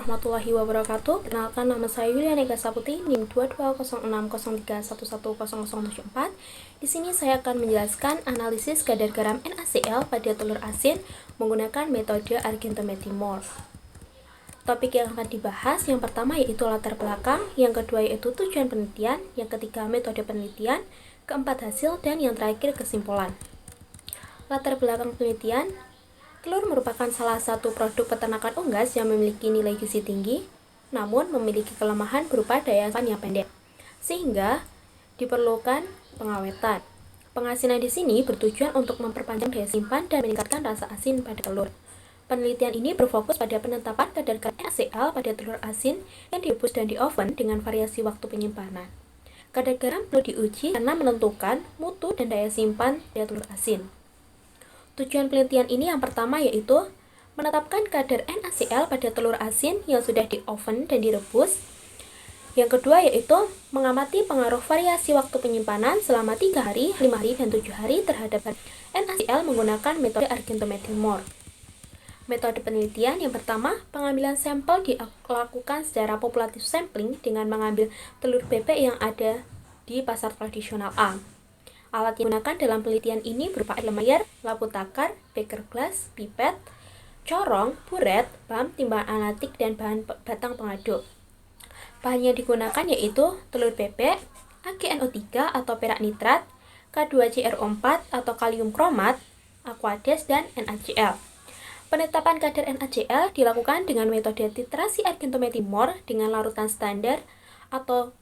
warahmatullahi wabarakatuh. Perkenalkan, nama saya Yuliana Ega Saputi, NIM 220603110074. Di sini saya akan menjelaskan analisis kadar garam NaCl pada telur asin menggunakan metode argentometimor. Topik yang akan dibahas yang pertama yaitu latar belakang, yang kedua yaitu tujuan penelitian, yang ketiga metode penelitian, keempat hasil, dan yang terakhir kesimpulan. Latar belakang penelitian. Telur merupakan salah satu produk peternakan unggas yang memiliki nilai gizi tinggi, namun memiliki kelemahan berupa daya simpan yang pendek, sehingga diperlukan pengawetan. Pengasinan di sini bertujuan untuk memperpanjang daya simpan dan meningkatkan rasa asin pada telur. Penelitian ini berfokus pada penetapan kadar garam NaCl pada telur asin yang direbus dan di-oven dengan variasi waktu penyimpanan. Kadar garam perlu diuji karena menentukan mutu dan daya simpan pada telur asin. Tujuan penelitian ini yang pertama yaitu menetapkan kadar NaCl pada telur asin yang sudah di-oven dan direbus. Yang kedua yaitu mengamati pengaruh variasi waktu penyimpanan selama 3 hari, 5 hari, dan 7 hari terhadap NaCl menggunakan metode argentometimor. Metode penelitian yang pertama, pengambilan sampel dilakukan secara populatif sampling dengan mengambil telur bebek yang ada di pasar tradisional A. Alat yang digunakan dalam penelitian ini berupa Erlenmeyer, lampu takar, beker glass, pipet, corong, buret, bam, timbangan analitik, dan bahan batang pengaduk. Bahan yang digunakan yaitu telur bebek, AgNO3 atau perak nitrat, K2CrO4 atau kalium kromat, Aquades, dan NaCl. Penetapan kadar NaCl dilakukan dengan metode titrasi argentometimor dengan larutan standar atau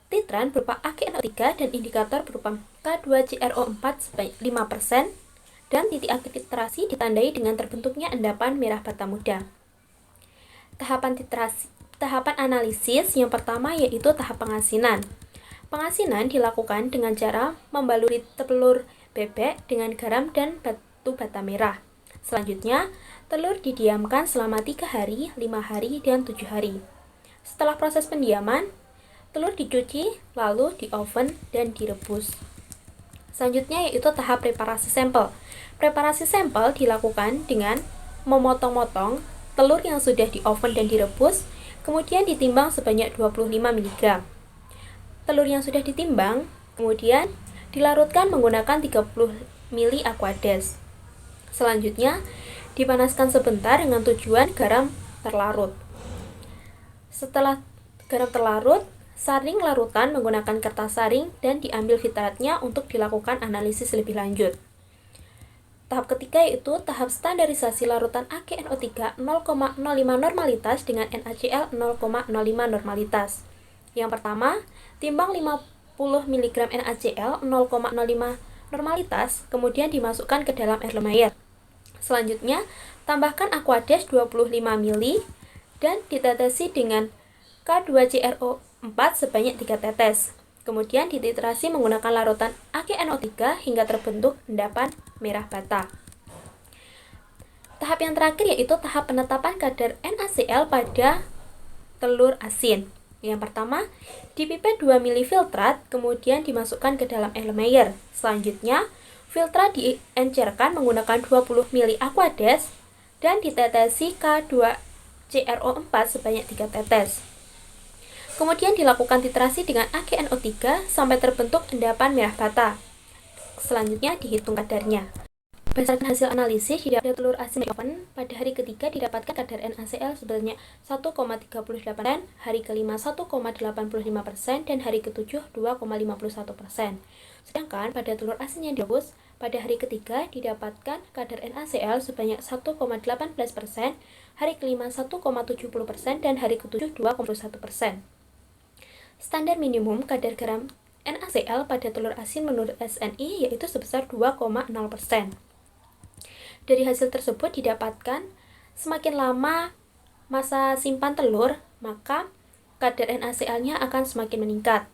titran berupa AgNO3 dan indikator berupa K2CrO4 sebanyak 5% dan titik akhir titrasi ditandai dengan terbentuknya endapan merah bata muda. Tahapan analisis yang pertama yaitu tahap pengasinan. Pengasinan dilakukan dengan cara membaluri telur bebek dengan garam dan batu bata merah. Selanjutnya, telur didiamkan selama 3 hari, 5 hari, dan 7 hari. Setelah proses pendiaman, telur dicuci, lalu di-oven dan direbus. Selanjutnya yaitu tahap preparasi sampel. Preparasi sampel dilakukan dengan memotong-motong telur yang sudah di-oven dan direbus, kemudian ditimbang sebanyak 25 mg. Telur yang sudah ditimbang, kemudian dilarutkan menggunakan 30 ml Aquades. Selanjutnya, dipanaskan sebentar dengan tujuan garam terlarut. Setelah garam terlarut, saring larutan menggunakan kertas saring dan diambil filtratnya untuk dilakukan analisis lebih lanjut. Tahap ketiga yaitu tahap standarisasi larutan AgNO3 0,05 normalitas dengan NaCl 0,05 normalitas. Yang pertama, timbang 50 mg NaCl 0,05 normalitas, kemudian dimasukkan ke dalam Erlenmeyer. Selanjutnya, tambahkan Aquades 25 ml dan ditetesi dengan K2CrO4 sebanyak 3 tetes. Kemudian dititrasi menggunakan larutan AgNO3 hingga terbentuk endapan merah bata. Tahap yang terakhir yaitu tahap penetapan kadar NaCl pada telur asin. Yang pertama, dipipet 2 ml filtrat, kemudian dimasukkan ke dalam Erlenmeyer. Selanjutnya, filtrat diencerkan menggunakan 20 ml Aquades dan ditetesi K2CrO4 sebanyak 3 tetes. Kemudian dilakukan titrasi dengan AgNO3 sampai terbentuk endapan merah bata. Selanjutnya dihitung kadarnya. Berdasarkan hasil analisis, pada telur asin di-oven pada hari ketiga didapatkan kadar NaCl sebanyak 1,38%, hari kelima 1,85%, dan hari ketujuh 2,51%. Sedangkan pada telur asin yang direbus pada hari ketiga didapatkan kadar NaCl sebanyak 1,18%, hari kelima 1,70%, dan hari ketujuh 2,1%. Standar minimum kadar garam NaCl pada telur asin menurut SNI yaitu sebesar 2,0%. Dari hasil tersebut didapatkan semakin lama masa simpan telur, maka kadar NaCl-nya akan semakin meningkat.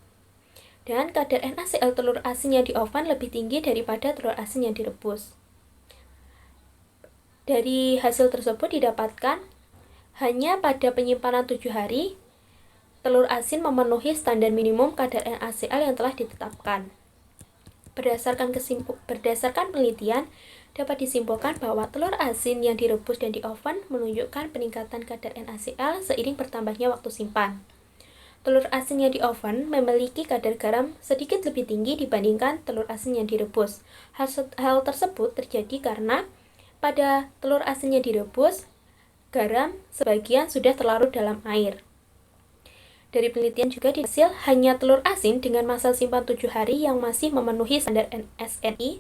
Dan kadar NaCl telur asin yang di-oven lebih tinggi daripada telur asin yang direbus. Dari hasil tersebut didapatkan hanya pada penyimpanan 7 hari, telur asin memenuhi standar minimum kadar NaCl yang telah ditetapkan. Berdasarkan penelitian, dapat disimpulkan bahwa telur asin yang direbus dan di oven menunjukkan peningkatan kadar NaCl seiring bertambahnya waktu simpan. Telur asin yang di oven memiliki kadar garam sedikit lebih tinggi dibandingkan telur asin yang direbus. Hal tersebut terjadi karena pada telur asin yang direbus, garam sebagian sudah terlarut dalam air. Dari penelitian juga dihasil hanya telur asin dengan masa simpan 7 hari yang masih memenuhi standar SNI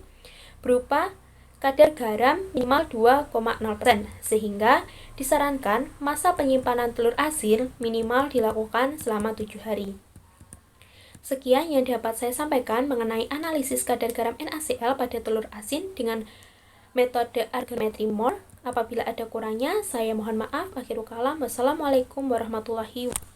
berupa kadar garam minimal 2,0%, sehingga disarankan masa penyimpanan telur asin minimal dilakukan selama 7 hari. Sekian yang dapat saya sampaikan mengenai analisis kadar garam NaCl pada telur asin dengan metode argometri mol. Apabila ada kurangnya, saya mohon maaf. Akhirul kalam. Wassalamualaikum warahmatullahi wabarakatuh.